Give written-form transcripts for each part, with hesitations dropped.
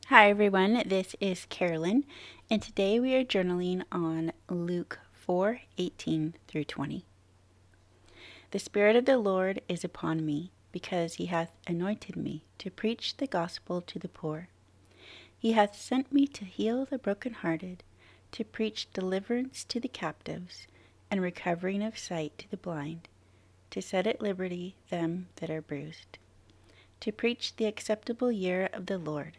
Hi everyone, this is Carolyn, and today we are journaling on Luke 4:18 through 20. The Spirit of the Lord is upon me, because he hath anointed me to preach the gospel to the poor. He hath sent me to heal the brokenhearted, to preach deliverance to the captives, and recovering of sight to the blind, to set at liberty them that are bruised, to preach the acceptable year of the Lord.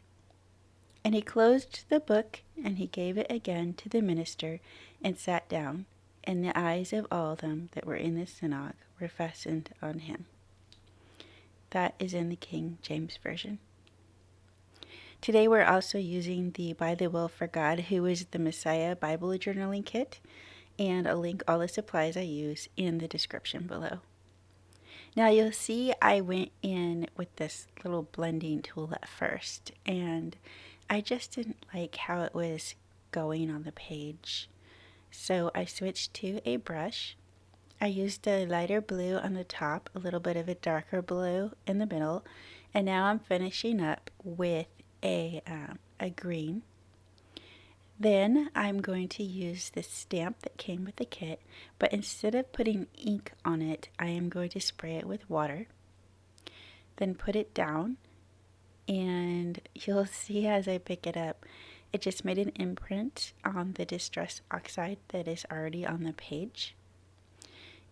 And he closed the book, and he gave it again to the minister, and sat down. And the eyes of all them that were in the synagogue were fastened on him. That is in the King James Version. Today we're also using the By the Will for God, Who is the Messiah Bible Journaling Kit, and I'll link all the supplies I use in the description below. Now you'll see I went in with this little blending tool at first, and I just didn't like how it was going on the page. So I switched to a brush. I used a lighter blue on the top, a little bit of a darker blue in the middle, and now I'm finishing up with a green. Then I'm going to use this stamp that came with the kit, but instead of putting ink on it, I am going to spray it with water. Then put it down, and you'll see as I pick it up, it just made an imprint on the Distress Oxide that is already on the page.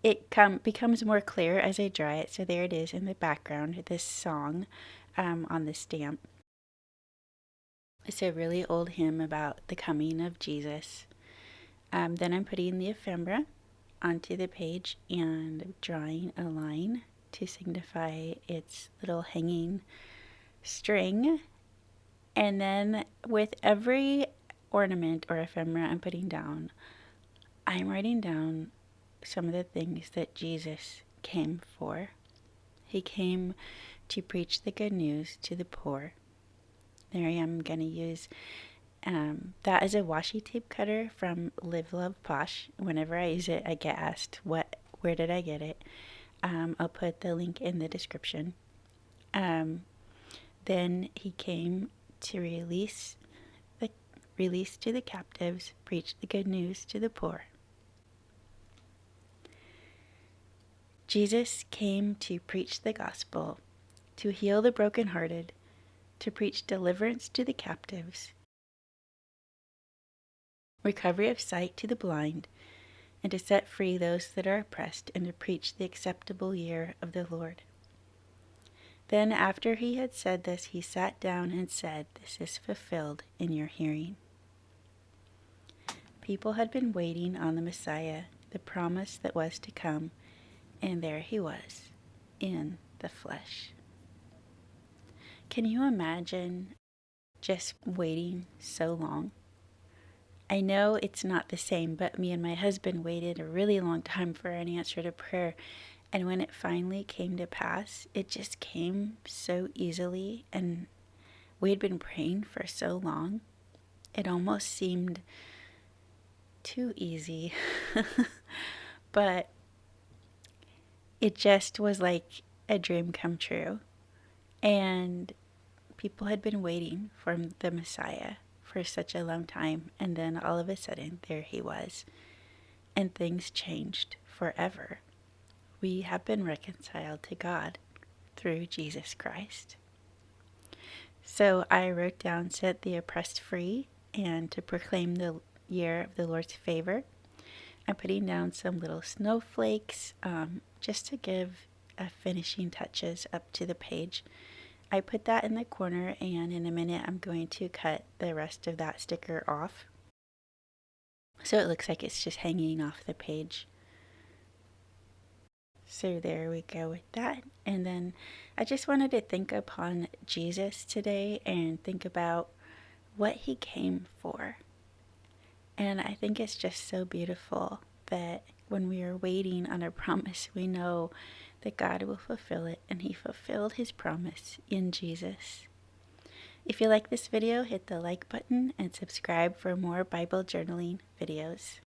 It becomes more clear as I dry it, so there it is in the background, this song on the stamp. It's a really old hymn about the coming of Jesus. Then I'm putting the ephemera onto the page and drawing a line to signify its little hanging string. And then with every ornament or ephemera I'm putting down, I'm writing down some of the things that Jesus came for. He came to preach the good news to the poor. There I am going to use that as a washi tape cutter from Live Love Posh. Whenever I use it, I get asked where did I get it. I'll put the link in the description. Then he came to release to the captives, preach the good news to the poor. Jesus came to preach the gospel, to heal the brokenhearted, to preach deliverance to the captives, recovery of sight to the blind, and to set free those that are oppressed, and to preach the acceptable year of the Lord. Then after he had said this, he sat down and said, "This is fulfilled in your hearing." People had been waiting on the Messiah, the promise that was to come, and there he was, in the flesh. Can you imagine just waiting so long? I know it's not the same, but me and my husband waited a really long time for an answer to prayer. And when it finally came to pass, it just came so easily. And we had been praying for so long. It almost seemed too easy. But it just was like a dream come true. And people had been waiting for the Messiah for such a long time, and then all of a sudden there he was, and things changed forever. We have been reconciled to God through Jesus Christ. So I wrote down, set the oppressed free, and to proclaim the year of the Lord's favor. I'm putting down some little snowflakes just to give finishing touches up to the page. I put that in the corner, and in a minute I'm going to cut the rest of that sticker off, so it looks like it's just hanging off the page. So there we go with that. And then I just wanted to think upon Jesus today and think about what he came for. And I think it's just so beautiful that when we are waiting on a promise, we know that God will fulfill it, and he fulfilled his promise in Jesus. If you like this video, hit the like button and subscribe for more Bible journaling videos.